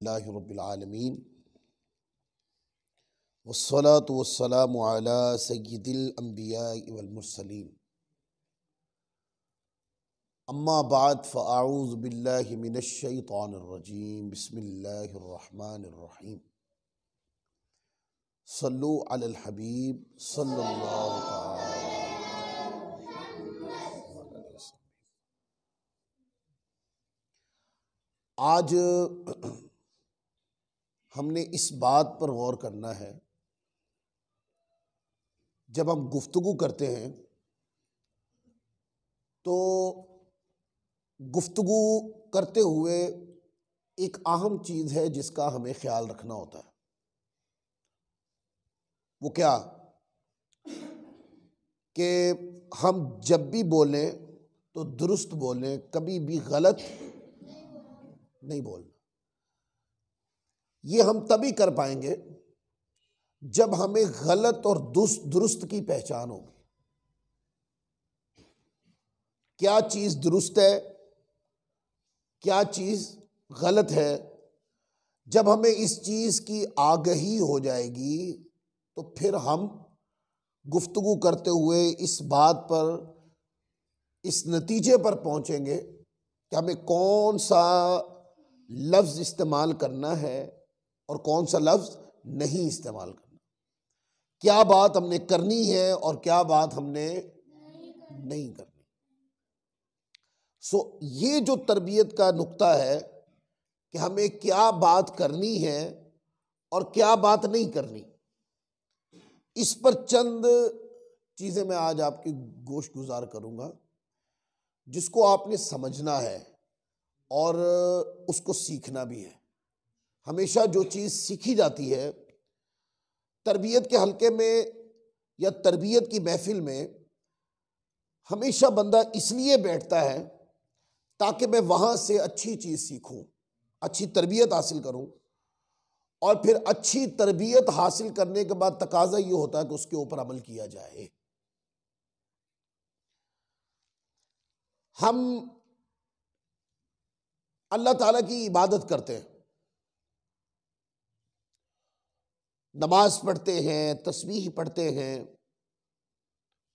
अल्हम्दुलिल्लाहि रब्बिल आलमीन वस्सलातु वस्सलामु अला सय्यिदिल अंबियाइ वल मुरसलीन अम्मा बाद फ़अऊज़ु बिल्लाहि मिनश शैतानिर रजीम बिस्मिल्लाहिर रहमानिर रहीम सल्लु अलल हबीब सल्लल्लाहु तआला अलैहि वसल्लम। आज हमने इस बात पर गौर करना है, जब हम गुफ्तगू करते हैं तो गुफ्तगू करते हुए एक अहम चीज़ है जिसका हमें ख्याल रखना होता है। वो क्या कि हम जब भी बोलें तो दुरुस्त बोलें, कभी भी गलत नहीं बोलना। ये हम तभी कर पाएंगे जब हमें गलत और दुरुस्त की पहचान होगी। क्या चीज़ दुरुस्त है, क्या चीज़ गलत है। जब हमें इस चीज़ की आगाही हो जाएगी तो फिर हम गुफ्तगू करते हुए इस बात पर, इस नतीजे पर पहुंचेंगे कि हमें कौन सा लफ्ज़ इस्तेमाल करना है और कौन सा लफ्ज़ नहीं इस्तेमाल करना, क्या बात हमने करनी है और क्या बात हमने नहीं करनी। ये जो तरबियत का नुक्ता है कि हमें क्या बात करनी है और क्या बात नहीं करनी, इस पर चंद चीज़ें मैं आज आपकी गोश गुजार करूँगा जिसको आपने समझना है और उसको सीखना भी है। हमेशा जो चीज़ सीखी जाती है तरबियत के हल्के में या तरबियत की महफिल में, हमेशा बंदा इसलिए बैठता है ताकि मैं वहाँ से अच्छी चीज़ सीखूं, अच्छी तरबियत हासिल करूं, और फिर अच्छी तरबियत हासिल करने के बाद तकाजा ये होता है कि उसके ऊपर अमल किया जाए। हम अल्लाह ताला की इबादत करते हैं, नमाज पढ़ते हैं, तस्बीह पढ़ते हैं,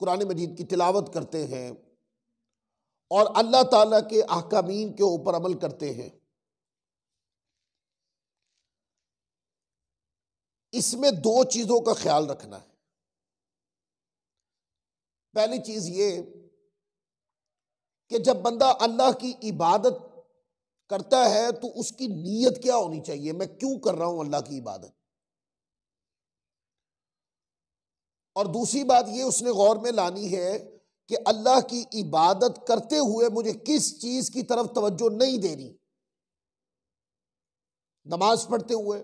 कुरान मजीद की तिलावत करते हैं और अल्लाह ताला के अहकामीन के ऊपर अमल करते हैं। इसमें दो चीज़ों का ख्याल रखना है। पहली चीज़ ये कि जब बंदा अल्लाह की इबादत करता है तो उसकी नीयत क्या होनी चाहिए, मैं क्यों कर रहा हूं अल्लाह की इबादत। और दूसरी बात ये उसने गौर में लानी है कि अल्लाह की इबादत करते हुए मुझे किस चीज की तरफ तवज्जो नहीं देनी। नमाज पढ़ते हुए,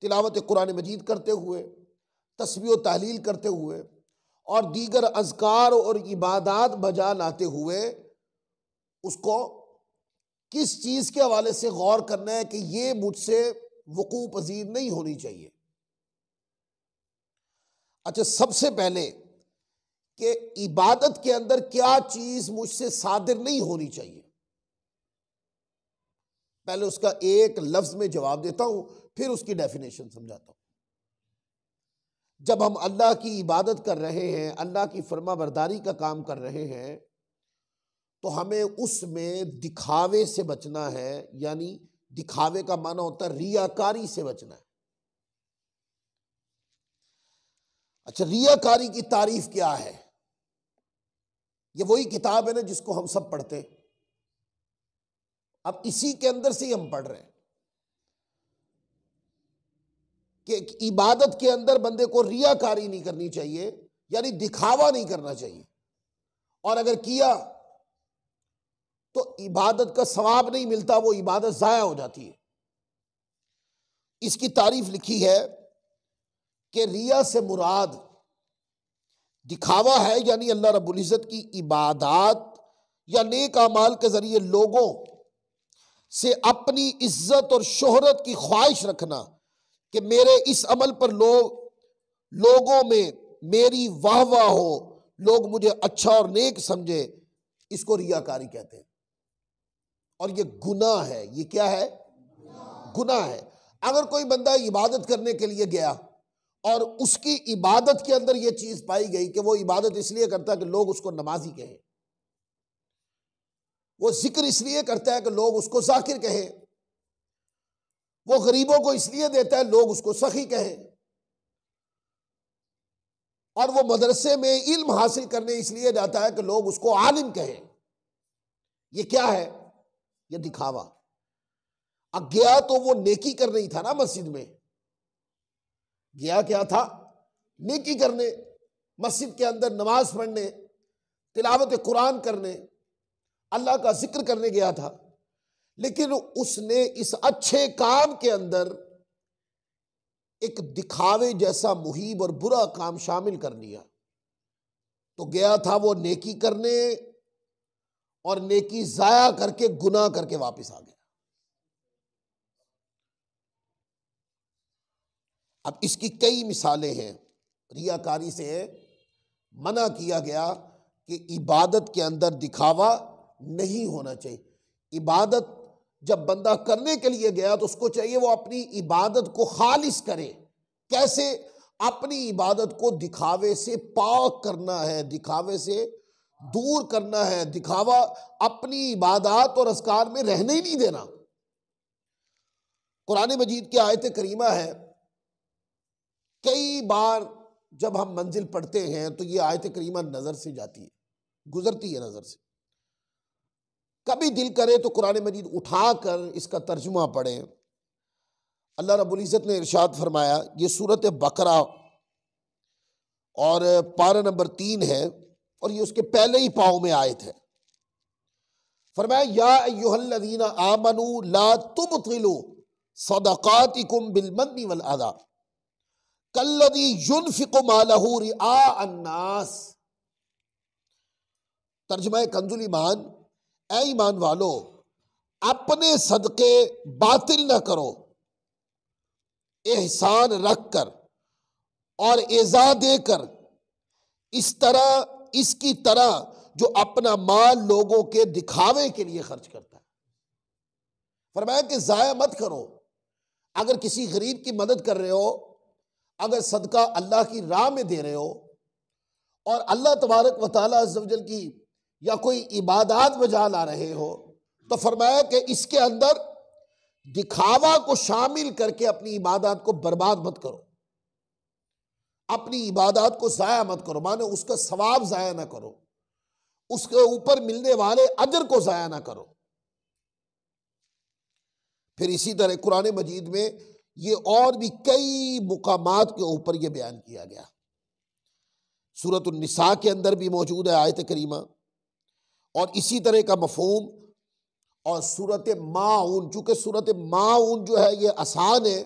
तिलावत कुरान मजीद करते हुए, तस्बीह व तहलील करते हुए और दीगर अज़कार और इबादात बजा लाते हुए उसको किस चीज के हवाले से गौर करना है कि ये मुझसे वकू पजीर नहीं होनी चाहिए। अच्छा, सबसे पहले कि इबादत के अंदर क्या चीज मुझसे सादिर नहीं होनी चाहिए, पहले उसका एक लफ्ज में जवाब देता हूं, फिर उसकी डेफिनेशन समझाता हूं। जब हम अल्लाह की इबादत कर रहे हैं, अल्लाह की फर्माबरदारी का काम कर रहे हैं, तो हमें उसमें दिखावे से बचना है। यानी दिखावे का माना होता है रियाकारी से बचना है। अच्छा, रियाकारी की तारीफ क्या है? ये वही किताब है ना जिसको हम सब पढ़ते हैं। अब इसी के अंदर से ही हम पढ़ रहे हैं कि इबादत के अंदर बंदे को रियाकारी नहीं करनी चाहिए, यानी दिखावा नहीं करना चाहिए, और अगर किया तो इबादत का सवाब नहीं मिलता, वो इबादत जाया हो जाती है। इसकी तारीफ लिखी है कि रिया से मुराद दिखावा है, यानी अल्लाह रब्बुल इज़्ज़त की इबादत या नेक अमाल के जरिए लोगों से अपनी इज्जत और शोहरत की ख्वाहिश रखना कि मेरे इस अमल पर लोगों में मेरी वाह वाह हो, लोग मुझे अच्छा और नेक समझे। इसको रियाकारी कहते हैं और ये गुनाह है। ये क्या है? गुनाह है। अगर कोई बंदा इबादत करने के लिए गया और उसकी इबादत के अंदर यह चीज पाई गई कि वो इबादत इसलिए करता है कि लोग उसको नमाजी कहें, वो जिक्र इसलिए करता है कि लोग उसको जाकिर कहें, वो गरीबों को इसलिए देता है लोग उसको सखी कहें, और वो मदरसे में इल्म हासिल करने इसलिए जाता है कि लोग उसको आलिम कहें, ये क्या है? ये दिखावा। अब गया तो वो नेकी करने ही था ना, मस्जिद में गया क्या था? नेकी करने, मस्जिद के अंदर नमाज पढ़ने, तिलावत कुरान करने, अल्लाह का जिक्र करने गया था। लेकिन उसने इस अच्छे काम के अंदर एक दिखावे जैसा मुहीब और बुरा काम शामिल कर लिया। तो गया था वो नेकी करने और नेकी जाया करके गुनाह करके वापस आ गया। अब इसकी कई मिसालें हैं। रियाकारी से मना किया गया कि इबादत के अंदर दिखावा नहीं होना चाहिए। इबादत जब बंदा करने के लिए गया तो उसको चाहिए वो अपनी इबादत को खालिस करे। कैसे? अपनी इबादत को दिखावे से पाक करना है, दिखावे से दूर करना है। दिखावा अपनी इबादत और अस्कार में रहने ही नहीं देना। कुरान मजीद की आयत करीमा है, कई बार जब हम मंजिल पढ़ते हैं तो ये आयत करीमा नजर से जाती है, गुजरती है नजर से। कभी दिल करे तो कुरान मजीद उठाकर इसका तर्जुमा पढ़ें। अल्लाह रब्बुल इज़्ज़त ने इरशाद फरमाया, ये सूरत बकरा और पारा नंबर 3 है और ये उसके पहले ही पाँव में आयत है। फरमाया, या अय्युहल्लज़ीना आमनू ला तुबतिलू सदक़ातिकुम बिलमन्नि वल अज़ा कल्लज़ी युनफ़िक़ु मालहू रिआ अन्नास। तर्जुमा कंजुल ईमान, ऐ ईमान वालो, अपने सदके बातिल न करो, एहसान रख कर और एज़ा देकर, इस तरह इसकी तरह जो अपना माल लोगों के दिखावे के लिए खर्च करता है। फरमाया कि जाया मत करो। अगर किसी गरीब की मदद कर रहे हो, अगर सदका अल्लाह की राह में दे रहे हो और अल्लाह तबारक व तआला अज़्ज़ व जल की या कोई इबादत बजा ला रहे हो, तो फरमाया कि इसके अंदर दिखावा को शामिल करके अपनी इबादत को बर्बाद मत करो, अपनी इबादत को जाया मत करो, माने उसका सवाब जाया ना करो, उसके ऊपर मिलने वाले अजर को जाया ना करो। फिर इसी तरह कुरान मजीद में ये और भी कई मुकामात के ऊपर ये बयान किया गया। सूरत निसा के अंदर भी मौजूद है आयत करीमा, और इसी तरह का मफहूम और सूरत माऊन, चूंकि सूरत माऊन जो है ये आसान है,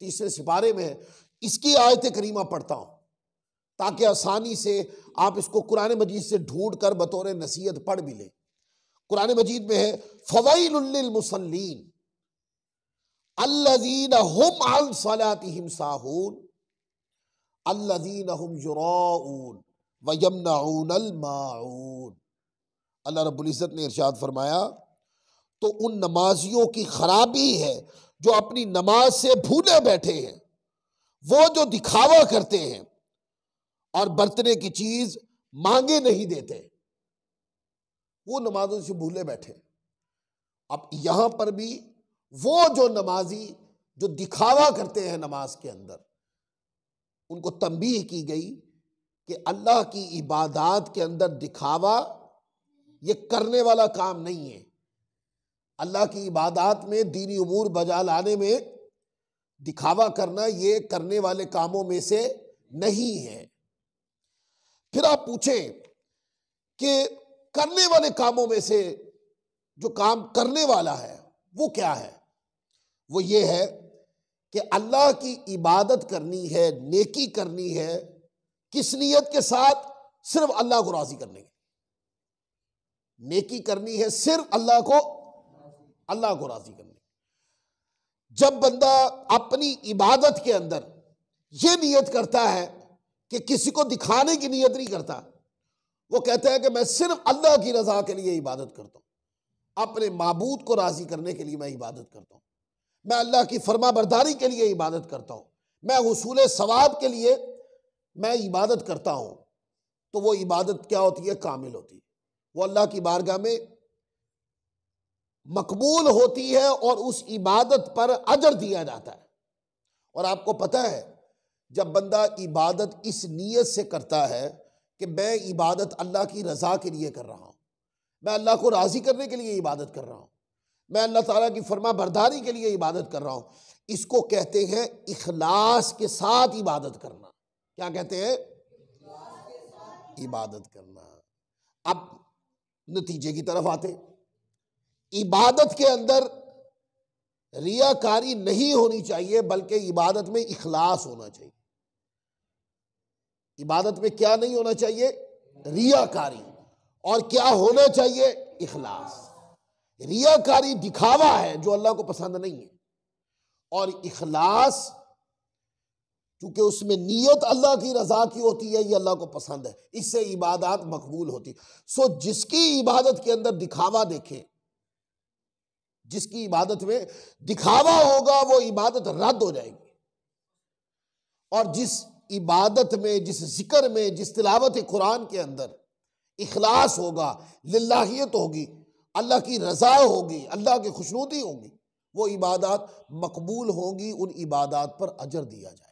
3 सिपारे में है, इसकी आयत करीमा पढ़ता हूं ताकि आसानी से आप इसको कुरान मजीद से ढूंढ कर बतौर नसीहत पढ़ भी लें। कुरान मजीद में है, फवैलुल लिल मुसल्लीन अल्लज़ीना हुम अन सलातिहिम साहून अल्लज़ीना हुम युराऊन व यमनऊनल माऊन। अल्लाह रब्बुल इज़्ज़त ने इरशाद फरमाया, तो उन नमाजियों की खराबी है जो अपनी नमाज से भूले बैठे हैं, वो जो दिखावा करते हैं और बरतने की चीज मांगे नहीं देते, वो नमाजों से भूले बैठे। अब यहां पर भी वो जो नमाजी जो दिखावा करते हैं नमाज के अंदर, उनको तंबीह की गई कि अल्लाह की इबादत के अंदर दिखावा ये करने वाला काम नहीं है। अल्लाह की इबादत में दीनी उमूर बजा लाने में दिखावा करना ये करने वाले कामों में से नहीं है। फिर आप पूछें कि करने वाले कामों में से जो काम करने वाला है वो क्या है? वो ये है कि अल्लाह की इबादत करनी है, नेकी करनी है, किस नियत के साथ? सिर्फ अल्लाह को राजी करने की नेकी करनी है, सिर्फ अल्लाह को राजी करने। जब बंदा अपनी इबादत के अंदर यह नियत करता है कि किसी को दिखाने की नियत नहीं करता, वो कहता है कि मैं सिर्फ अल्लाह की रजा के लिए इबादत करता हूं, अपने माबूद को राजी करने के लिए मैं इबादत करता हूं, मैं अल्लाह की फर्मा बरदारी के लिए इबादत करता हूं, मैं हुसूल सवाब के लिए मैं इबादत करता हूं, तो वो इबादत क्या होती है? कामिल होती है। वो अल्लाह की बारगाह में मकबूल होती है और उस इबादत पर अजर दिया जाता है। और आपको पता है, जब बंदा इबादत इस नीयत से करता है कि मैं इबादत अल्लाह की रजा के लिए कर रहा हूं, मैं अल्लाह को राजी करने के लिए इबादत कर रहा हूं, मैं अल्लाह ताला की फरमा बरदारी के लिए इबादत कर रहा हूं, इसको कहते हैं इखलास के साथ इबादत करना। क्या कहते हैं? इबादत करना। अब नतीजे की तरफ आते, इबादत के अंदर रियाकारी नहीं होनी चाहिए, बल्कि इबादत में इखलास होना चाहिए। इबादत में क्या नहीं होना चाहिए? रियाकारी। और क्या होना चाहिए? इखलास। रियाकारी दिखावा है जो अल्लाह को पसंद नहीं है, और इखलास क्योंकि उसमें नीयत अल्लाह की रजा की होती है, ये अल्लाह को पसंद है, इससे इबादत मकबूल होती। सो जिसकी इबादत के अंदर दिखावा देखे, जिसकी इबादत में दिखावा होगा, वो इबादत रद्द हो जाएगी। और जिस इबादत में, जिस जिक्र में, जिस तिलावत कुरान के अंदर इखलास होगा, लिल्लाहियत होगी, अल्लाह की रजा होगी, अल्लाह की खुशनुदी होगी, वो इबादत मकबूल होंगी, उन इबादत पर अजर दिया जाएगा।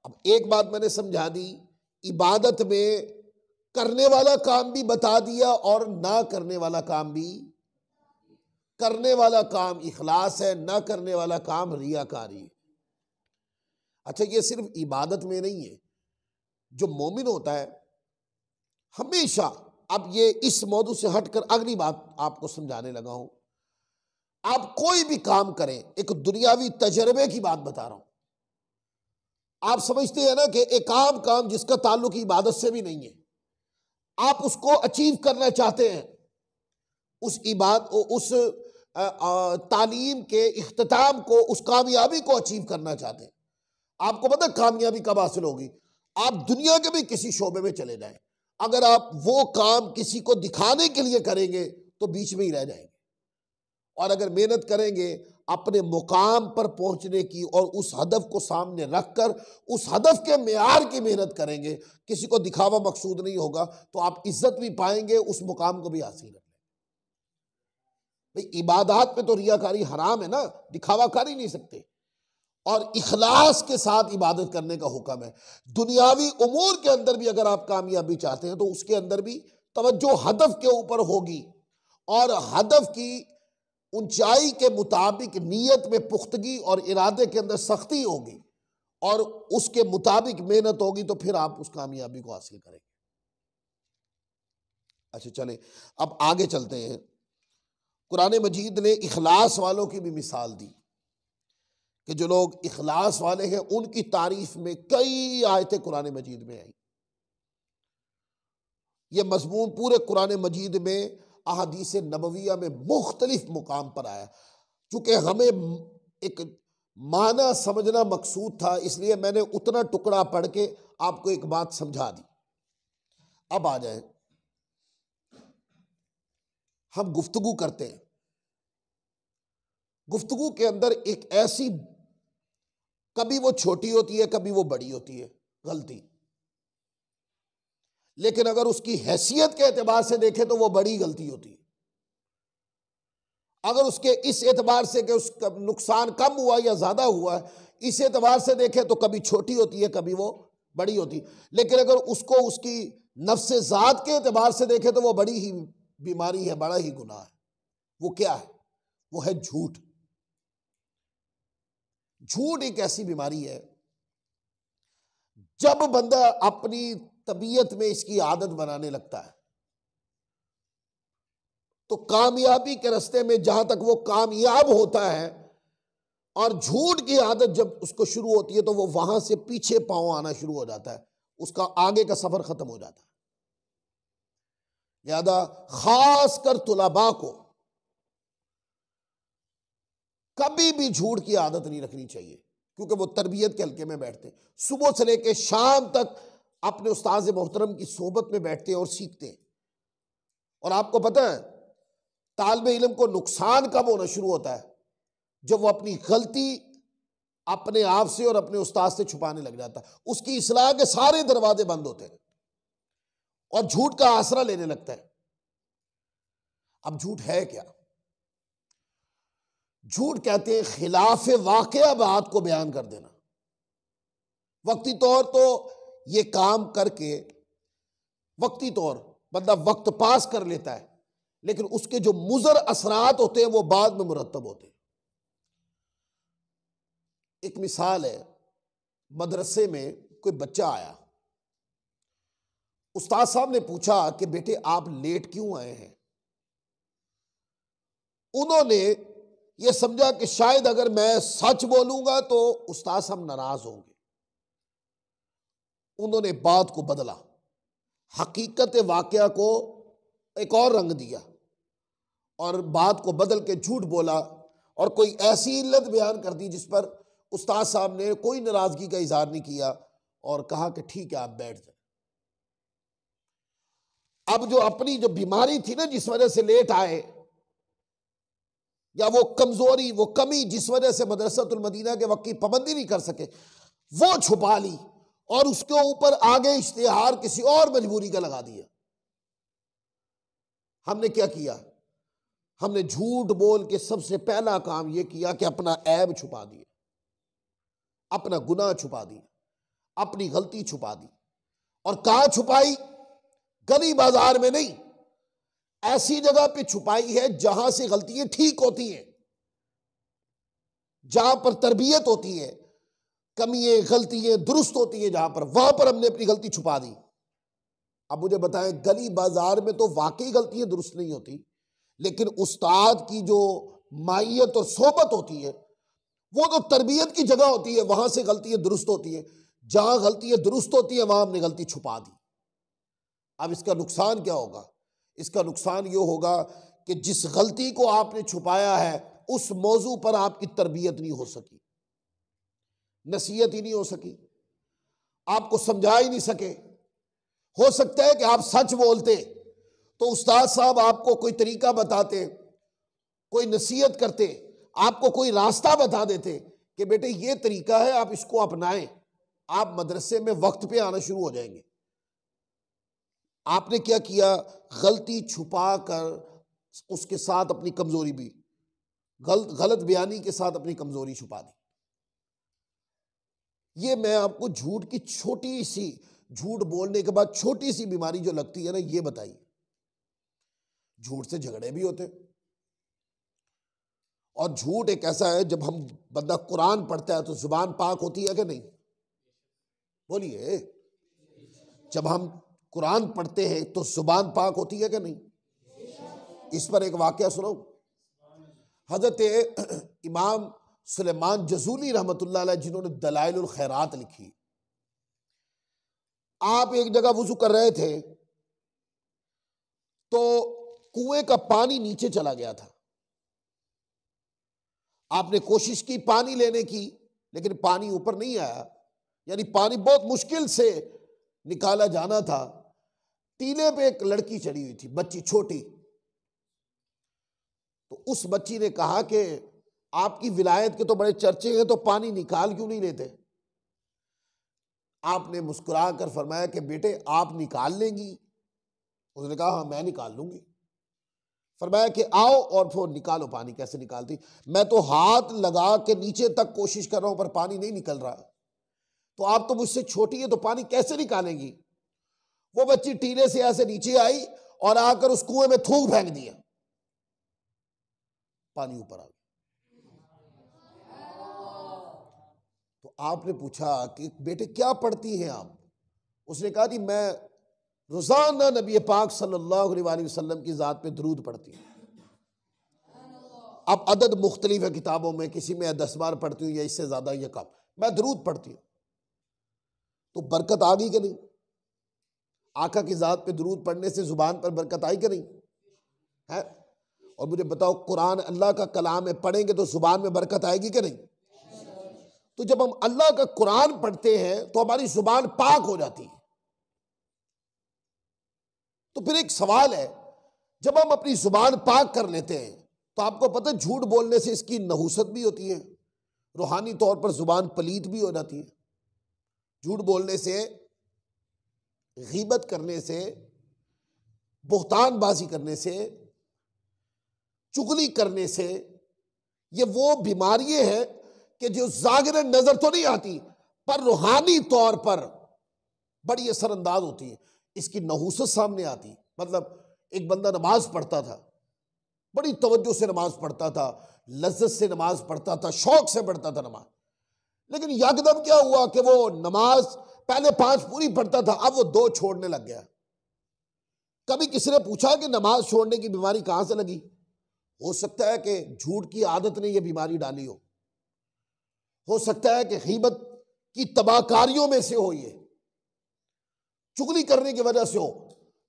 अब एक बात मैंने समझा दी, इबादत में करने वाला काम भी बता दिया और ना करने वाला काम भी। करने वाला काम इखलास है, ना करने वाला काम रियाकारी है। अच्छा, ये सिर्फ इबादत में नहीं है। जो मोमिन होता है हमेशा, अब ये इस मौजू से हटकर अगली बात आपको समझाने लगा हूं। आप कोई भी काम करें, एक दुनियावी तजर्बे की बात बता रहा हूं। आप समझते हैं ना कि एक आम काम जिसका ताल्लुक इबादत से भी नहीं है, आप उसको अचीव करना चाहते हैं, उस तालीम के इख्तिताम को, उस कामयाबी को अचीव करना चाहते हैं। आपको पता कामयाबी कब हासिल होगी? आप दुनिया के भी किसी शोबे में चले जाएं, अगर आप वो काम किसी को दिखाने के लिए करेंगे तो बीच में ही रह जाएंगे। और अगर मेहनत करेंगे अपने मुकाम पर पहुंचने की और उस हदफ को सामने रखकर उस हदफ के मेयार की मेहनत करेंगे, किसी को दिखावा मकसूद नहीं होगा, तो आप इज्जत भी पाएंगे, उस मुकाम को भी हासिल कर लेंगे। भाई इबादत में तो रियाकारी हराम है ना, दिखावा कर ही नहीं सकते। और इखलास के साथ इबादत करने का हुक्म है। दुनियावी उमूर के अंदर भी अगर आप कामयाबी चाहते हैं तो उसके अंदर भी तवज्जो हदफ के ऊपर होगी, और हदफ की ऊंचाई के मुताबिक नियत में पुख्तगी और इरादे के अंदर सख्ती होगी, और उसके मुताबिक मेहनत होगी, तो फिर आप उस कामयाबी को हासिल करेंगे। अच्छा चले, अब आगे चलते हैं। कुरान मजीद ने इखलास वालों की भी मिसाल दी कि जो लोग इखलास वाले हैं उनकी तारीफ में कई आयतें कुरान मजीद में आई। ये मजमून पूरे कुरान मजीद में अहादीस नबविया में मुख्तलिफ मुकाम पर आया। चूंकि हमें एक माना समझना मकसूद था, इसलिए मैंने उतना टुकड़ा पढ़ के आपको एक बात समझा दी। अब आ जाए, हम गुफ्तगू करते हैं, गुफ्तगू के अंदर एक ऐसी, कभी वो छोटी होती है, कभी वो बड़ी होती है गलती, लेकिन अगर उसकी हैसियत के एतबार से देखें तो वो बड़ी गलती होती है। अगर उसके इस एतबार से कि उसका नुकसान कम हुआ या ज्यादा हुआ, इस एतबार से देखें तो कभी छोटी होती है, कभी वो बड़ी होती है। लेकिन अगर उसको उसकी नफ्स ज़ात के एतबार से देखें तो वो बड़ी ही बीमारी है, बड़ा ही गुनाह है। वो क्या है? वो है झूठ। झूठ एक ऐसी बीमारी है, जब बंदा अपनी तबीयत में इसकी आदत बनाने लगता है तो कामयाबी के रास्ते में जहां तक वो कामयाब होता है, और झूठ की आदत जब उसको शुरू होती है तो वो वहां से पीछे पांव आना शुरू हो जाता है, उसका आगे का सफर खत्म हो जाता है। लिहाजा खास कर तुलबा को कभी भी झूठ की आदत नहीं रखनी चाहिए, क्योंकि वो तरबियत के हल्के में बैठते हैं, सुबह से लेकर शाम तक अपने उस्ताद मोहतरम की सोबत में बैठते हैं और सीखते हैं। और आपको पता है तालिब इल्म को नुकसान कब होना शुरू होता है? जब वो अपनी गलती अपने आप से और अपने उस्ताद से छुपाने लग जाता है। उसकी इस्लाह के सारे दरवाजे बंद होते हैं और झूठ का आसरा लेने लगता है। अब झूठ है क्या? झूठ कहते हैं खिलाफ वाक़या बात को बयान कर देना। वक्ती तौर तो ये काम करके वक्ती तौर बंदा वक्त पास कर लेता है, लेकिन उसके जो मुज़र असरात होते हैं वो बाद में मुरतब होते हैं। एक मिसाल है, मदरसे में कोई बच्चा आया, उस्ताद साहब ने पूछा कि बेटे आप लेट क्यों आए हैं? उन्होंने ये समझा कि शायद अगर मैं सच बोलूंगा तो उस्ताद साहब नाराज होंगे। उन्होंने बात को बदला, हकीकत वाकया को एक और रंग दिया और बात को बदल के झूठ बोला और कोई ऐसी इल्लत बयान कर दी जिस पर उस्ताद साहब ने कोई नाराजगी का इजहार नहीं किया और कहा कि ठीक है आप बैठ जाए। अब जो अपनी जो बीमारी थी ना जिस वजह से लेट आए, या वो कमजोरी वो कमी जिस वजह से मदरसतुल मदीना के वक्त की पाबंदी नहीं कर सके, वो छुपा ली और उसके ऊपर आगे इश्तिहार किसी और मजबूरी का लगा दिया। हमने क्या किया? हमने झूठ बोल के सबसे पहला काम यह किया कि अपना ऐब छुपा दिया, अपना गुनाह छुपा दिया, अपनी गलती छुपा दी। और कहां छुपाई? गली बाजार में नहीं, ऐसी जगह पे छुपाई है जहां से गलतियां ठीक होती हैं, जहां पर तरबियत होती है, कमियां गलतियां दुरुस्त होती हैं, जहां पर वहां पर हमने अपनी गलती छुपा दी। अब मुझे बताएं, गली बाजार में तो वाकई गलतियां दुरुस्त नहीं होती, लेकिन उस्ताद की जो मायत और सोबत होती है वो तो तरबियत की जगह होती है, वहां से गलतियां दुरुस्त होती है। जहां गलतियां दुरुस्त होती है वहां हमने गलती छुपा दी। अब इसका नुकसान क्या होगा? इसका नुकसान ये होगा कि जिस गलती को आपने छुपाया है उस मौजू पर आपकी तरबियत नहीं हो सकी, नसीहत ही नहीं हो सकी, आपको समझा ही नहीं सके। हो सकता है कि आप सच बोलते तो उस्ताद साहब आपको कोई तरीका बताते, कोई नसीहत करते, आपको कोई रास्ता बता देते कि बेटे ये तरीका है, आप इसको अपनाएं, आप मदरसे में वक्त पे आना शुरू हो जाएंगे। आपने क्या किया? गलती छुपा कर उसके साथ अपनी कमजोरी भी, गलत बयानी के साथ अपनी कमजोरी छुपा दी। ये मैं आपको झूठ की छोटी सी, झूठ बोलने के बाद छोटी सी बीमारी जो लगती है ना, ये बताई। झूठ से झगड़े भी होते, और झूठ एक ऐसा है, जब हम बंदा कुरान पढ़ता है तो जुबान पाक होती है कि नहीं? बोलिए, जब हम कुरान पढ़ते हैं तो जुबान पाक होती है कि नहीं? इस पर एक वाकया सुनो। हजरत इमाम सुलेमान जजूली रहमतुल्लाह अलैह, जिन्होंने दलाइलुल खैरात लिखी, आप एक जगह वुजू कर रहे थे तो कुएं का पानी नीचे चला गया था। आपने कोशिश की पानी लेने की, लेकिन पानी ऊपर नहीं आया, यानी पानी बहुत मुश्किल से निकाला जाना था। टीले पे एक लड़की चढ़ी हुई थी, बच्ची छोटी। तो उस बच्ची ने कहा कि आपकी विलायत के तो बड़े चर्चे हैं, तो पानी निकाल क्यों नहीं लेते? आपने मुस्कुरा कर फरमाया कि बेटे आप निकाल लेंगी? उसने कहा हाँ मैं निकाल लूंगी। फरमाया कि आओ और फिर निकालो पानी। कैसे निकालती? मैं तो हाथ लगा के नीचे तक कोशिश कर रहा हूं पर पानी नहीं निकल रहा। तो आप तो मुझसे छोटी है, तो पानी कैसे निकालेंगी? वो बच्ची टीले से ऐसे नीचे आई और आकर उस कुएं में थूक फेंक दिया, पानी ऊपर आ गया। तो आपने पूछा कि बेटे क्या पढ़ती हैं आप? उसने कहा कि मैं रोजाना नबी पाक सल्लल्लाहु अलैहि वसल्लम की जात पे दरूद पढ़ती हूँ। अब अदद मुख्तलिफ है किताबों में, किसी में 10 बार पढ़ती हूँ या इससे ज्यादा या कम, मैं दरूद पढ़ती हूँ। तो बरकत आ गई कि नहीं? आका की जात पे दरूद पढ़ने से जुबान पर बरकत आई कि नहीं है? और मुझे बताओ, कुरान अल्लाह का कलाम है, पढ़ेंगे तो जुबान में बरकत आएगी कि नहीं? तो जब हम अल्लाह का कुरान पढ़ते हैं तो हमारी जुबान पाक हो जाती है। तो फिर एक सवाल है जब हम अपनी जुबान पाक कर लेते हैं तो आपको पता है झूठ बोलने से इसकी नहुसत भी होती है, रूहानी तौर पर जुबान पलीत भी हो जाती है। झूठ बोलने से, गीबत करने से, बुहतानबाजी करने से, चुगली करने से, ये वो बीमारियां हैं कि जो ज़ाहिरन नजर तो नहीं आती पर रूहानी तौर पर बड़ी असरअंदाज होती है। इसकी नहुसत सामने आती। मतलब एक बंदा नमाज पढ़ता था, बड़ी तवज्जो से नमाज पढ़ता था, लज्जत से नमाज पढ़ता था, शौक से पढ़ता था नमाज, लेकिन यकदम क्या हुआ कि वो नमाज पहले 5 पूरी पढ़ता था, अब वो 2 छोड़ने लग गया। कभी किसी ने पूछा कि नमाज छोड़ने की बीमारी कहां से लगी? हो सकता है कि झूठ की आदत ने यह बीमारी डाली हो सकता है कि गीबत की तबाहकारियों में से हो, ये चुगली करने की वजह से हो,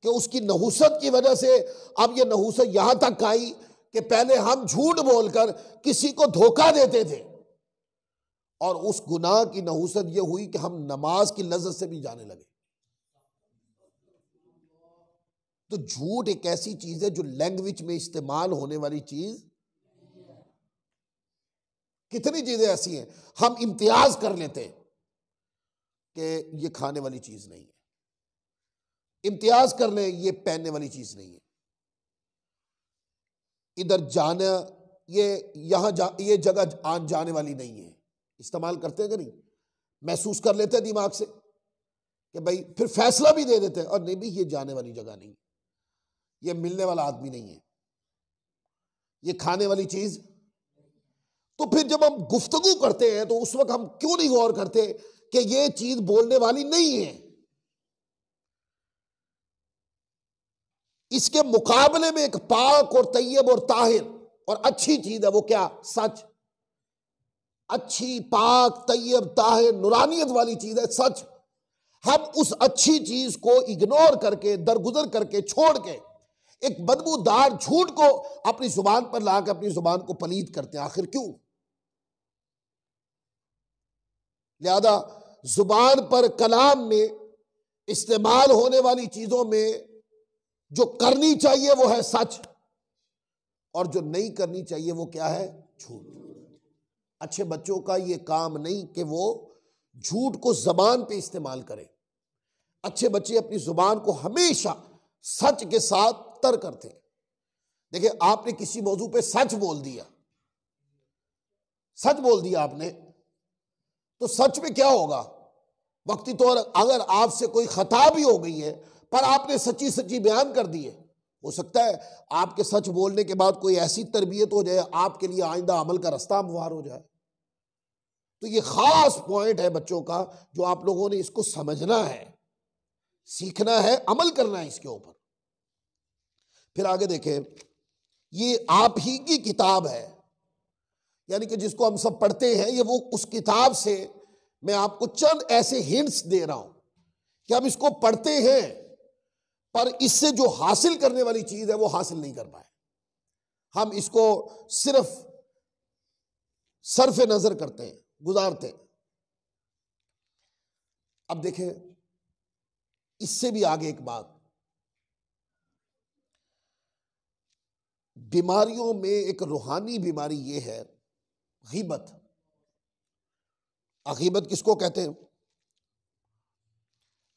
कि उसकी नहुसत की वजह से अब ये नहुसत यहां तक आई कि पहले हम झूठ बोलकर किसी को धोखा देते थे और उस गुनाह की नहुसत ये हुई कि हम नमाज की लज्जत से भी जाने लगे। तो झूठ एक ऐसी चीज है जो लैंग्वेज में इस्तेमाल होने वाली चीज। कितनी चीजें ऐसी हैं हम इम्तियाज कर लेते हैं कि ये खाने वाली चीज नहीं है, इम्तियाज कर ले ये पहनने वाली चीज नहीं है, इधर जाना, ये जगह आन जाने वाली नहीं है। इस्तेमाल करते हैं कि नहीं? महसूस कर लेते हैं दिमाग से कि भाई, फिर फैसला भी दे देते हैं और नहीं भी ये जाने वाली जगह नहीं, ये मिलने वाला आदमी नहीं है, ये खाने वाली चीज। तो फिर जब हम गुफ्तगू करते हैं तो उस वक्त हम क्यों नहीं गौर करते कि ये चीज बोलने वाली नहीं है? इसके मुकाबले में एक पाक और तैयब और ताहिर और अच्छी चीज है, वो क्या? सच। अच्छी, पाक, तैयब, ताहिर, नूरानियत वाली चीज है सच। हम उस अच्छी चीज को इग्नोर करके, दरगुजर करके, छोड़ के एक बदबूदार झूठ को अपनी जुबान पर लाकर अपनी जुबान को पलीद करते हैं। आखिर क्यों? लिहाजा जुबान पर कलाम में इस्तेमाल होने वाली चीजों में जो करनी चाहिए वो है सच, और जो नहीं करनी चाहिए वो क्या है? झूठ। अच्छे बच्चों का ये काम नहीं कि वो झूठ को जबान पे इस्तेमाल करें। अच्छे बच्चे अपनी जुबान को हमेशा सच के साथ तर करते हैं। देखिए, आपने किसी मौजू पे सच बोल दिया आपने, तो सच में क्या होगा? वक्ती तौर अगर आपसे कोई खता भी हो गई है पर आपने सच्ची सच्ची बयान कर दी है, हो सकता है आपके सच बोलने के बाद कोई ऐसी तरबियत हो जाए, आपके लिए आइंदा अमल का रास्ता हमवार हो जाए। तो ये खास पॉइंट है बच्चों का, जो आप लोगों ने इसको समझना है, सीखना है, अमल करना है इसके ऊपर। फिर आगे देखें, ये आप ही की किताब है, यानी कि जिसको हम सब पढ़ते हैं, ये वो उस किताब से मैं आपको चंद ऐसे हिंट्स दे रहा हूं कि हम इसको पढ़ते हैं पर इससे जो हासिल करने वाली चीज है वो हासिल नहीं कर पाए। हम इसको सिर्फ सरफे नजर करते हैं, गुजारते हैं। अब देखें, इससे भी आगे एक बात, बीमारियों में एक रूहानी बीमारी ये है गीबत। गीबत किसको कहते हैं?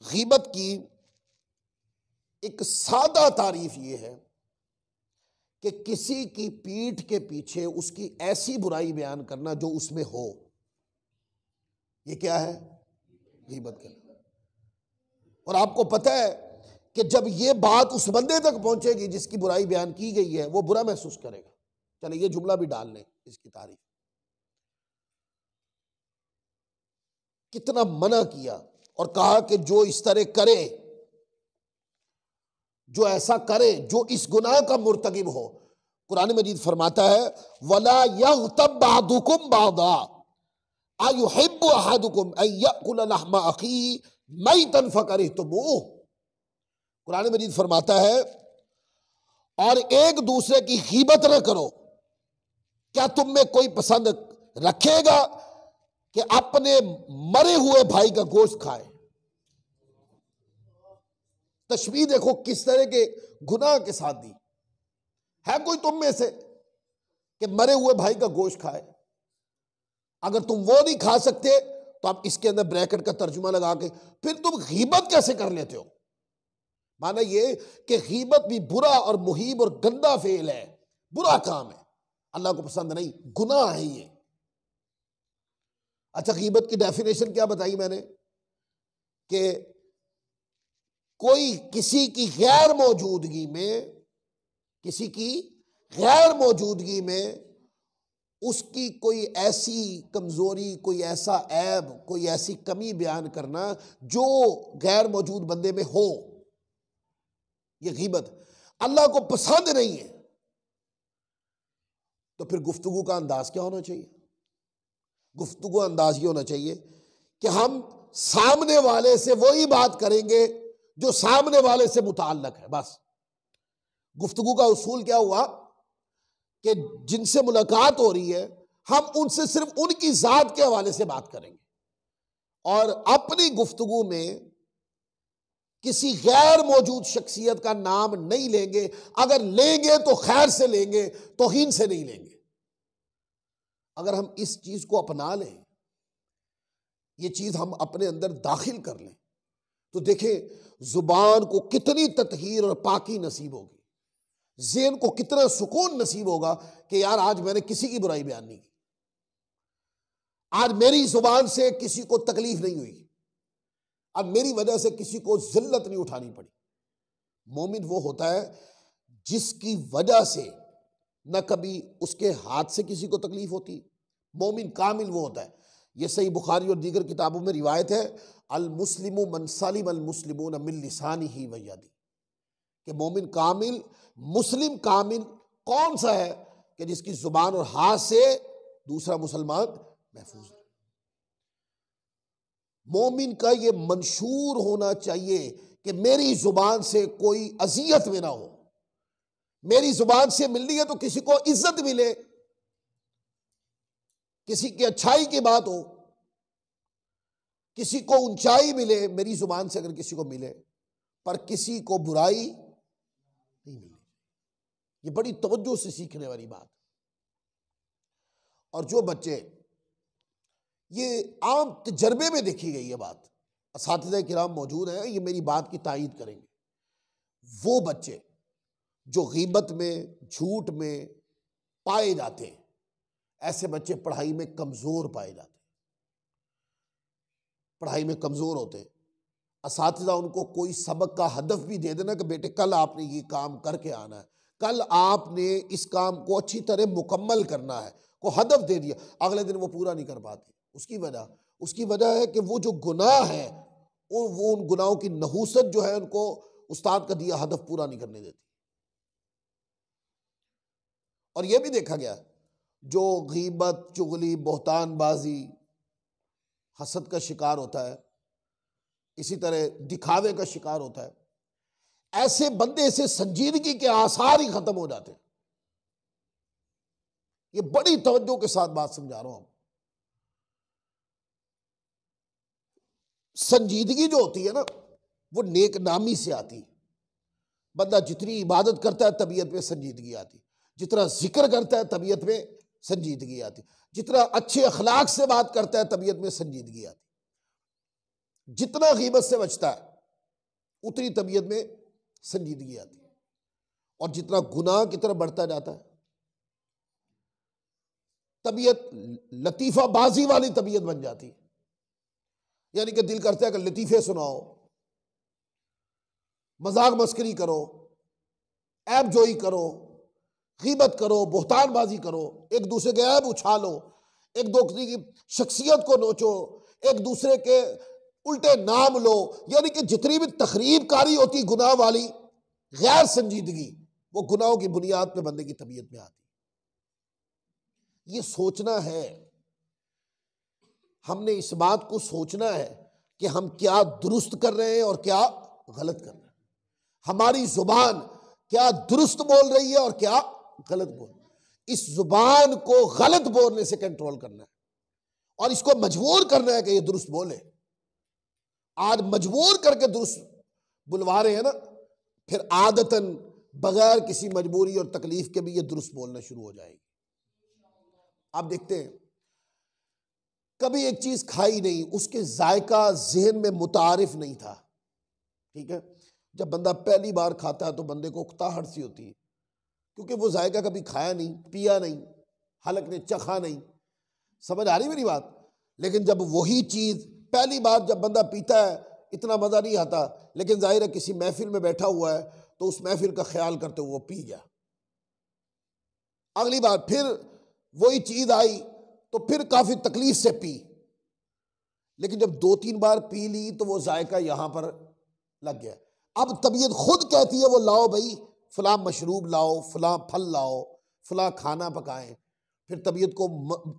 गीबत की एक सादा तारीफ ये है कि किसी की पीठ के पीछे उसकी ऐसी बुराई बयान करना जो उसमें हो। ये क्या है? गीबत करना। और आपको पता है कि जब ये बात उस बंदे तक पहुंचेगी जिसकी बुराई बयान की गई है, वो बुरा महसूस करेगा। चले ये जुमला भी डाल लें, इसकी तारीफ। कितना मना किया और कहा कि जो इस तरह करे, जो ऐसा करे, जो इस गुनाह का मुर्तकिब हो। कुरान मजीद फरमाता है, वला यग़्तब बअदुकुम बअदा अयुहिब्बु अहदुकुम अन यअकुल लहमा अखीही मैतन फकरिहतुमूह। कुरान मजीद फरमाता है, और एक दूसरे की गीबत न करो। क्या तुम में कोई पसंद रखेगा कि अपने मरे हुए भाई का गोश्त खाए? तशबीह देखो किस तरह के गुनाह के साथ दी। है कोई तुम में से कि मरे हुए भाई का गोश्त खाए? अगर तुम वो नहीं खा सकते तो आप इसके अंदर ब्रैकेट का तर्जुमा लगा के फिर तुम गीबत कैसे कर लेते हो? माना ये कि गीबत भी बुरा और मुहीब और गंदा फेल है, बुरा काम है, अल्लाह को पसंद नहीं, गुनाह है ये। अच्छा, गीबत की डेफिनेशन क्या बताई मैंने कि कोई किसी की गैर मौजूदगी में, किसी की गैर मौजूदगी में उसकी कोई ऐसी कमजोरी, कोई ऐसा ऐब, कोई ऐसी कमी बयान करना जो गैर मौजूद बंदे में हो, ये गीबत अल्लाह को पसंद नहीं है। तो फिर गुफ्तगू का अंदाज क्या होना चाहिए? गुफ्तगू अंदाज ये होना चाहिए कि हम सामने वाले से वही बात करेंगे जो सामने वाले से मुताल्लक है। बस गुफ्तगू का उसूल क्या हुआ कि जिनसे मुलाकात हो रही है हम उनसे सिर्फ उनकी जात के हवाले से बात करेंगे और अपनी गुफ्तगू में किसी गैर मौजूद शख्सियत का नाम नहीं लेंगे। अगर लेंगे तो खैर से लेंगे, तौहीन से नहीं लेंगे। अगर हम इस चीज को अपना लें, ये चीज हम अपने अंदर दाखिल कर लें, तो देखें जुबान को कितनी ततहीर और पाकी नसीब होगी, ज़हन को कितना सुकून नसीब होगा कि यार आज मैंने किसी की बुराई बयान नहीं की, आज मेरी जुबान से किसी को तकलीफ नहीं हुई, आज मेरी वजह से किसी को जिल्लत नहीं उठानी पड़ी। मोमिन वो होता है जिसकी वजह से न कभी उसके हाथ से किसी को तकलीफ होती। मोमिन कामिल वो होता है, ये सही बुखारी और दीगर किताबों में रिवायत है, अल मुस्लिमु मन सलिम अल मुस्लिमून मिन लिसानिही व यदी, कि मोमिन कामिल, मुस्लिम कामिल कौन सा है कि जिसकी जुबान और हाथ से दूसरा मुसलमान महफूज है। मोमिन का ये मंशूर होना चाहिए कि मेरी जुबान से कोई अजियत में ना हो, मेरी जुबान से मिलनी है तो किसी को इज्जत मिले, किसी की अच्छाई की बात हो, किसी को ऊंचाई मिले मेरी जुबान से अगर किसी को मिले, पर किसी को बुराई नहीं मिले। ये बड़ी तवज्जो से सीखने वाली बात। और जो बच्चे, ये आम तजर्बे में देखी गई ये बात, असातिज़ा किराम मौजूद हैं, ये मेरी बात की तायीद करेंगे, वो बच्चे जो गीबत में, झूठ में पाए जाते हैं, ऐसे बच्चे पढ़ाई में कमजोर पाए जाते हैं, पढ़ाई में कमजोर होते हैं। असातिज़ा उनको कोई सबक का हदफ भी दे देना कि बेटे कल आपने ये काम करके आना है, कल आपने इस काम को अच्छी तरह मुकम्मल करना है, को हदफ दे दिया, अगले दिन वो पूरा नहीं कर पाते। उसकी वजह है कि वो जो गुनाह है वो उन गुनाहों की नहूसत जो है उनको उस्ताद का दिया हदफ पूरा नहीं करने देती। और यह भी देखा गया जो गीबत, चुगली, बोहतानबाजी, हसद का शिकार होता है, इसी तरह दिखावे का शिकार होता है, ऐसे बंदे से संजीदगी के आसार ही खत्म हो जाते हैं। ये बड़ी तवज्जो के साथ बात समझा रहा हूं। संजीदगी जो होती है ना, वो नेक नामी से आती है। बंदा जितनी इबादत करता है तबीयत में संजीदगी आती, जितना जिक्र करता है तबीयत में संजीदगी आती, जितना अच्छे अखलाक से बात करता है तबीयत में संजीदगी आती, जितना गीबत से बचता है उतनी तबीयत में संजीदगी आती है। और जितना गुनाह की तरफ बढ़ता जाता है तबीयत लतीफा बाजी वाली तबीयत बन जाती है, यानी कि दिल करता है कि लतीफे सुनाओ, मजाक मस्करी करो, ऐब जोई करो, गीबत करो, बोहतानबाजी करो, एक दूसरे के ऐब उछालो, एक दूसरे की शख्सियत को नोचो, एक दूसरे के उल्टे नाम लो, यानी कि जितनी भी तखरीबकारी होती गुनाह वाली गैर संजीदगी, वो गुनाहों की बुनियाद पे बंदे की तबीयत में आती। ये सोचना है, हमने इस बात को सोचना है कि हम क्या दुरुस्त कर रहे हैं और क्या गलत कर रहे हैं। हमारी जुबान क्या दुरुस्त बोल रही है और क्या गलत बोल रही है। इस जुबान को गलत बोलने से कंट्रोल करना है और इसको मजबूर करना है कि ये दुरुस्त बोले। आज मजबूर करके दुरुस्त बुलवा रहे हैं ना, फिर आदतन बगैर किसी मजबूरी और तकलीफ के भी ये दुरुस्त बोलना शुरू हो जाएगी। आप देखते हैं कभी एक चीज खाई नहीं, उसके जायका जहन में मुतारिफ नहीं था, ठीक है। जब बंदा पहली बार खाता है तो बंदे को उकताहट सी होती है, क्योंकि वो जायका कभी खाया नहीं, पिया नहीं, हलक ने चखा नहीं। समझ आ रही मेरी बात? लेकिन जब वही चीज पहली बार जब बंदा पीता है इतना मजा नहीं आता, लेकिन जाहिर है किसी महफिल में बैठा हुआ है तो उस महफिल का ख्याल करते हुए वो पी गया। अगली बार फिर वही चीज आई तो फिर काफी तकलीफ से पी, लेकिन जब 2-3 बार पी ली तो वो जायका यहां पर लग गया। अब तबीयत खुद कहती है वो लाओ भाई फलां मशरूब लाओ, फलां फल लाओ, फलां खाना पकाएं, फिर तबीयत को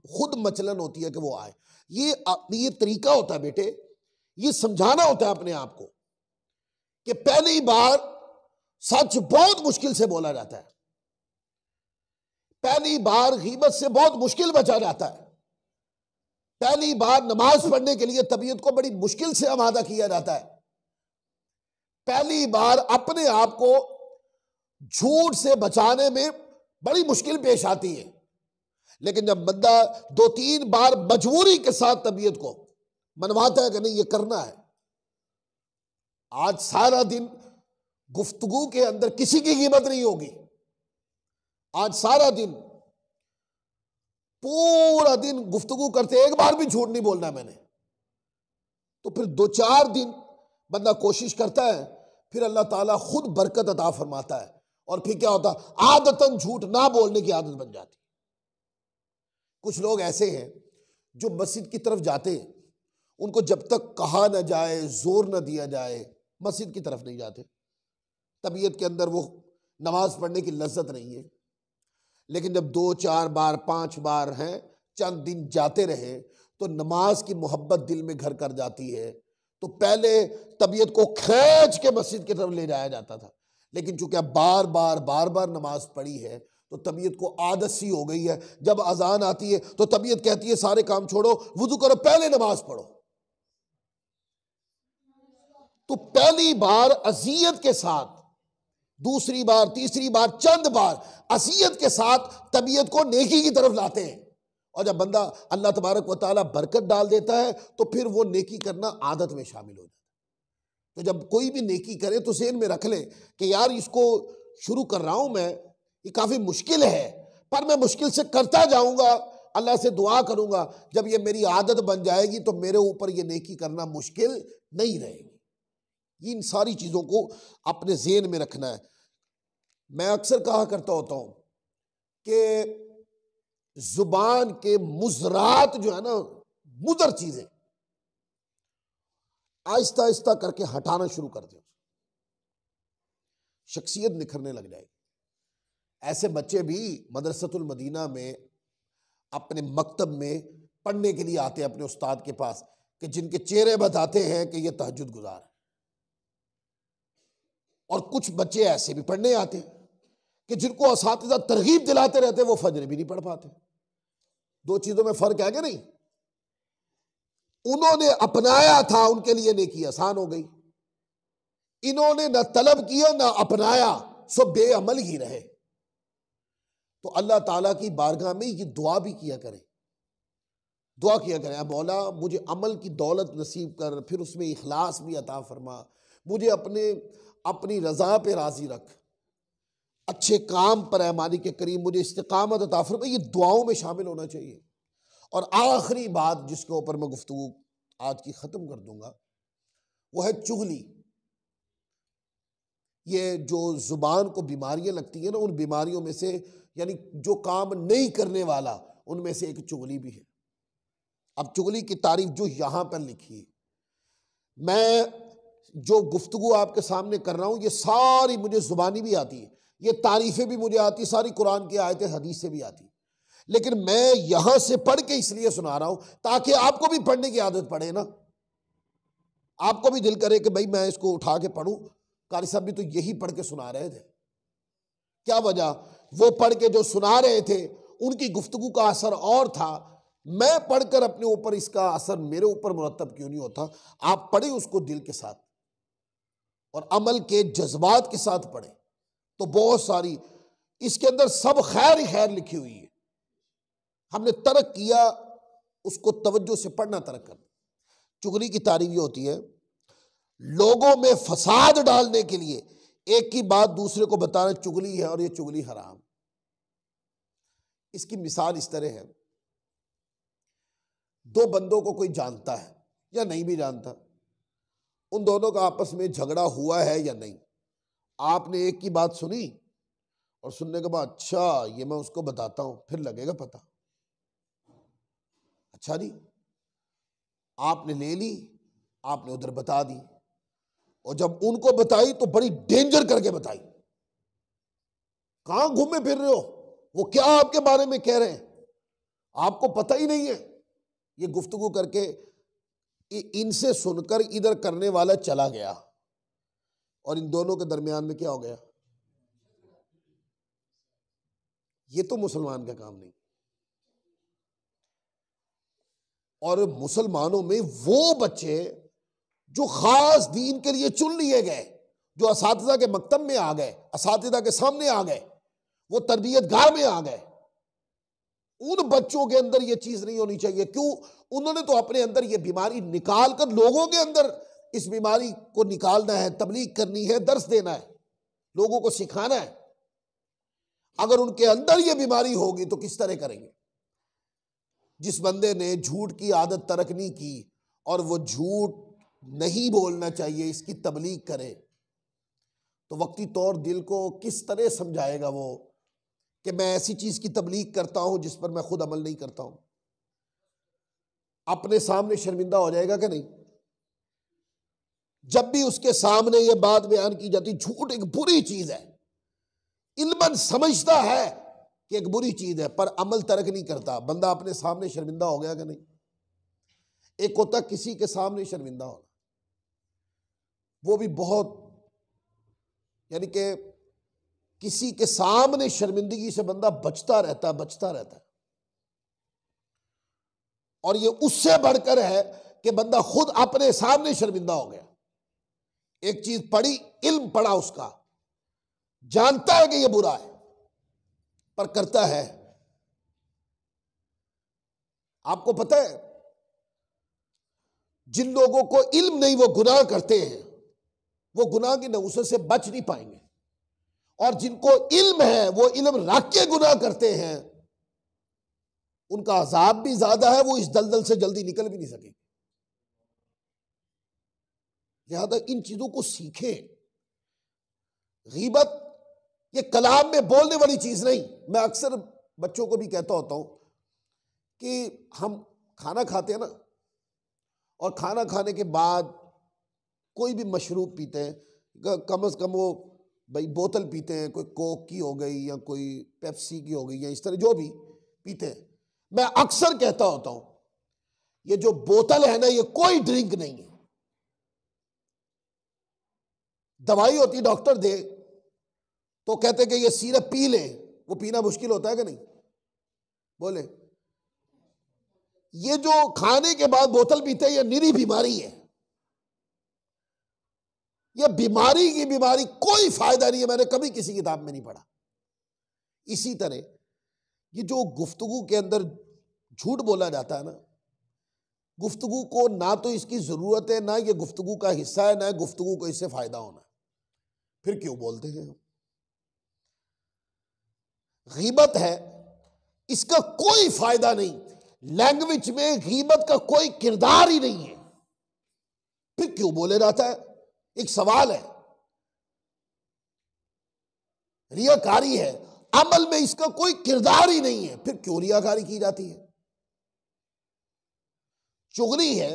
खुद मचलन होती है कि वो आए। ये तरीका होता है बेटे, ये समझाना होता है अपने आप को कि पहली बार सच बहुत मुश्किल से बोला जाता है, पहली बार गीबत से बहुत मुश्किल बचा जाता है, पहली बार नमाज पढ़ने के लिए तबीयत को बड़ी मुश्किल से आमादा किया जाता है, पहली बार अपने आप को झूठ से बचाने में बड़ी मुश्किल पेश आती है। लेकिन जब बंदा 2-3 बार मजबूरी के साथ तबीयत को मनवाता है कि नहीं ये करना है, आज सारा दिन गुफ्तगू के अंदर किसी की कीमत नहीं होगी, आज सारा दिन पूरा दिन गुफ्तगू करते एक बार भी झूठ नहीं बोलना मैंने, तो फिर 2-4 दिन बंदा कोशिश करता है, फिर अल्लाह ताला खुद बरकत अता फरमाता है और फिर क्या होता, आदतन झूठ ना बोलने की आदत बन जाती। कुछ लोग ऐसे हैं जो मस्जिद की तरफ जाते हैं, उनको जब तक कहा ना जाए, जोर ना दिया जाए, मस्जिद की तरफ नहीं जाते। तबीयत के अंदर वो नमाज पढ़ने की लज्जत नहीं है, लेकिन जब 2-4 बार 5 बार हैं चंद दिन जाते रहे तो नमाज की मोहब्बत दिल में घर कर जाती है। तो पहले तबीयत को खींच के मस्जिद की तरफ ले जाया जाता था, लेकिन चूंकि अब बार बार नमाज पढ़ी है तो तबीयत को आदत सी हो गई है। जब अजान आती है तो तबीयत कहती है सारे काम छोड़ो, वुजू करो, पहले नमाज पढ़ो। तो पहली बार अजियत के साथ, दूसरी बार, तीसरी बार, चंद बार असियत के साथ तबीयत को नेकी की तरफ लाते हैं, और जब बंदा अल्लाह तबारक व तआला बरकत डाल देता है तो फिर वो नेकी करना आदत में शामिल हो जाता है। तो जब कोई भी नेकी करे तो ज़हन में रख ले कि यार इसको शुरू कर रहा हूं मैं, ये काफ़ी मुश्किल है, पर मैं मुश्किल से करता जाऊंगा, अल्लाह से दुआ करूंगा, जब ये मेरी आदत बन जाएगी तो मेरे ऊपर ये नेकी करना मुश्किल नहीं रहेगी। इन सारी चीज़ों को अपने ज़हन में रखना है। मैं अक्सर कहा करता होता हूं कि जुबान के मुजरात जो है ना, मुदर चीजें, आहिस्ता आहिस्ता करके हटाना शुरू कर दो, शख्सियत निखरने लग जाएगी। ऐसे बच्चे भी मदरसतुल मदीना में अपने मकतब में पढ़ने के लिए आते हैं अपने उस्ताद के पास, कि जिनके चेहरे बताते हैं कि ये तहज्जुद गुजार है। और कुछ बच्चे ऐसे भी पढ़ने आते हैं कि जिनको असातिज़ा तरगीब दिलाते रहते, वो फजर भी नहीं पढ़ पाते। दो चीजों में फर्क है कि नहीं? उन्होंने अपनाया था, उनके लिए नेकी आसान हो गई, इन्होंने न तलब किया ना अपनाया, सो बेअमल ही रहे। तो अल्लाह ताला की बारगाह में ये दुआ भी किया करें, दुआ किया करें, अब मौला मुझे अमल की दौलत नसीब कर, फिर उसमें इखलास भी अता फरमा, मुझे अपनी रजा पे राजी रख, अच्छे काम पर है मालिक के करीम, मुझे इस्तिकामत अता फरमा। ये दुआओं में शामिल होना चाहिए। और आखिरी बात जिसके ऊपर मैं गुफ्तगू आज की ख़त्म कर दूंगा वो है चुगली। ये जो ज़ुबान को बीमारियां लगती है ना, उन बीमारियों में से, यानी जो काम नहीं करने वाला, उनमें से एक चुगली भी है। अब चुगली की तारीफ जो यहाँ पर लिखी है, मैं जो गुफ्तगू आपके सामने कर रहा हूँ ये सारी मुझे ज़ुबानी भी आती है, ये तारीफ़ें भी मुझे आती, सारी कुरान की आयतें हदीस से भी आती, लेकिन मैं यहां से पढ़ के इसलिए सुना रहा हूं ताकि आपको भी पढ़ने की आदत पड़े ना, आपको भी दिल करे कि भाई मैं इसको उठा के पढ़ूं। कारी साहब भी तो यही पढ़ के सुना रहे थे, क्या वजह? वो पढ़ के जो सुना रहे थे उनकी गुफ्तगू का असर और था, मैं पढ़कर अपने ऊपर इसका असर मेरे ऊपर मुरतब क्यों नहीं होता? आप पढ़े उसको दिल के साथ और अमल के जज्बात के साथ पढ़े, तो बहुत सारी, इसके अंदर सब खैर ही खैर लिखी हुई है। हमने तर्क किया, उसको तवज्जो से पढ़ना तर्क कर। चुगली की तारीफ ये होती है, लोगों में फसाद डालने के लिए एक की बात दूसरे को बताना चुगली है, और ये चुगली हराम। इसकी मिसाल इस तरह है, दो बंदों को कोई जानता है या नहीं भी जानता, उन दोनों का आपस में झगड़ा हुआ है या नहीं। आपने एक की बात सुनी और सुनने के बाद अच्छा ये मैं उसको बताता हूं, फिर लगेगा पता। अच्छा जी, आपने ले ली, आपने उधर बता दी, और जब उनको बताई तो बड़ी डेंजर करके बताई। कहां घूमे फिर रहे हो, वो क्या आपके बारे में कह रहे हैं, आपको पता ही नहीं है। ये गुफ्तगू करके इनसे सुनकर इधर करने वाला चला गया, और इन दोनों के दरमियान में क्या हो गया। ये तो मुसलमान का काम नहीं। और मुसलमानों में वो बच्चे जो खास दीन के लिए चुन लिए गए, जो असातिज़ा के मकतब में आ गए, असातिज़ा के सामने आ गए, वो तरबियत गाह में आ गए, उन बच्चों के अंदर ये चीज नहीं होनी चाहिए। क्यों? उन्होंने तो अपने अंदर ये बीमारी निकाल कर लोगों के अंदर इस बीमारी को निकालना है, तबलीग करनी है, दर्स देना है, लोगों को सिखाना है। अगर उनके अंदर ये बीमारी होगी तो किस तरह करेंगे। जिस बंदे ने झूठ की आदत तर्क नहीं की और वो झूठ नहीं बोलना चाहिए इसकी तबलीग करे, तो वक्ती तौर दिल को किस तरह समझाएगा वो कि मैं ऐसी चीज की तबलीग करता हूं जिस पर मैं खुद अमल नहीं करता हूं। अपने सामने शर्मिंदा हो जाएगा कि नहीं। जब भी उसके सामने ये बात बयान की जाती, झूठ एक बुरी चीज है, इल्मन समझता है कि एक बुरी चीज है, पर अमल तर्क नहीं करता, बंदा अपने सामने शर्मिंदा हो गया कि नहीं। एक होता किसी के सामने शर्मिंदा होना, वो भी बहुत, यानी कि किसी के सामने शर्मिंदगी से बंदा बचता रहता है। और ये उससे बढ़कर है कि बंदा खुद अपने सामने शर्मिंदा हो गया। एक चीज पढ़ी, इल्म पढ़ा, उसका जानता है कि ये बुरा है पर करता है। आपको पता है जिन लोगों को इल्म नहीं वो गुनाह करते हैं, वो गुनाह की नहुसत से बच नहीं पाएंगे, और जिनको इल्म है वो इल्म रख के गुनाह करते हैं, उनका अजाब भी ज्यादा है, वो इस दलदल से जल्दी निकल भी नहीं सकेंगे। लिहाजा इन चीजों को सीखें। गीबत ये कलाम में बोलने वाली चीज नहीं। मैं अक्सर बच्चों को भी कहता होता हूं कि हम खाना खाते हैं ना, और खाना खाने के बाद कोई भी मशरूब पीते हैं, कम से कम वो भाई बोतल पीते हैं, कोई कोक की हो गई या कोई पेप्सी की हो गई या इस तरह जो भी पीते हैं। मैं अक्सर कहता होता हूं ये जो बोतल है ना, ये कोई ड्रिंक नहीं है। दवाई होती है, डॉक्टर दे तो कहते कि ये सिरप पी ले, वो पीना मुश्किल होता है कि नहीं, बोले। ये जो खाने के बाद बोतल पीते हैं, ये निरी बीमारी है। ये बीमारी की बीमारी, कोई फायदा नहीं है, मैंने कभी किसी किताब में नहीं पढ़ा। इसी तरह ये जो गुफ्तगू के अंदर झूठ बोला जाता है ना, गुफ्तगू को ना तो इसकी जरूरत है, ना ये गुफ्तगू का हिस्सा है, ना गुफ्तगू को इससे फायदा होना, फिर क्यों बोलते हैं हम। गीबत है, इसका कोई फायदा नहीं, लैंग्वेज में गीबत का कोई किरदार ही नहीं है, फिर क्यों बोले जाता है। एक सवाल है, रियाकारी है, अमल में इसका कोई किरदार ही नहीं है, फिर क्यों रियाकारी की जाती है। चुगली है,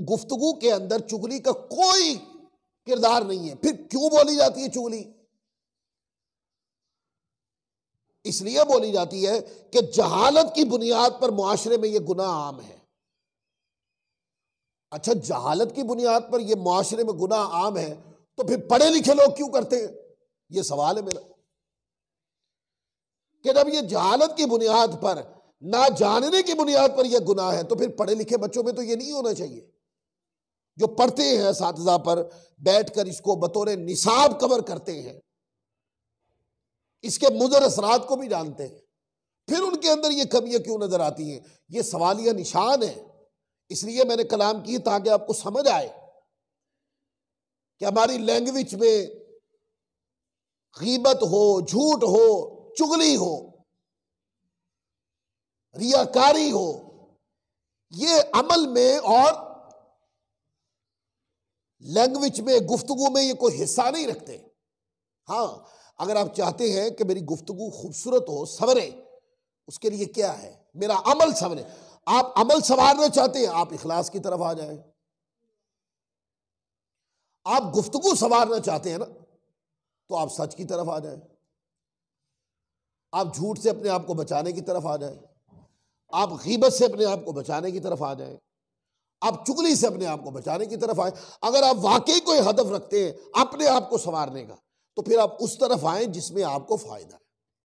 गुफ्तगू के अंदर चुगली का कोई किरदार नहीं है, फिर क्यों बोली जाती है चुगली। इसलिए बोली जाती है कि जहालत की बुनियाद पर मुआशरे में यह गुनाह आम है। अच्छा, जहालत की बुनियाद पर यह मुआशरे में गुनाह आम है, तो फिर पढ़े लिखे लोग क्यों करते हैं, यह सवाल है मेरा। कि जब यह जहालत की बुनियाद पर, ना जानने की बुनियाद पर यह गुनाह है, तो फिर पढ़े लिखे बच्चों में तो यह नहीं होना चाहिए। जो पढ़ते हैं सातिज़ा पर बैठकर इसको बतौर निसाब कवर करते हैं, इसके मुज़र असरात को भी जानते हैं, फिर उनके अंदर ये कमियां क्यों नजर आती हैं? ये सवालिया निशान है। इसलिए मैंने कलाम की ताकि आपको समझ आए कि हमारी लैंग्वेज में गीबत हो, झूठ हो, चुगली हो, रियाकारी हो, ये अमल में और लैंग्वेज में, गुफ्तगू में ये कोई हिस्सा नहीं रखते। हाँ, अगर आप चाहते हैं कि मेरी गुफ्तगू खूबसूरत हो, संवरे, उसके लिए क्या है? मेरा अमल संवरे। आप अमल संवारना चाहते हैं, आप इखलास की तरफ आ जाएं। आप गुफ्तगू संवारना चाहते हैं ना, तो आप सच की तरफ आ जाएं। आप झूठ से अपने आप को बचाने की तरफ आ जाएं। आप गीबत से अपने आप को बचाने की तरफ आ जाएं। आप चुगली से अपने आप को बचाने की तरफ आए। अगर आप वाकई कोई हदफ रखते हैं अपने आप को संवारने का, तो फिर आप उस तरफ आए जिसमें आपको फायदा है।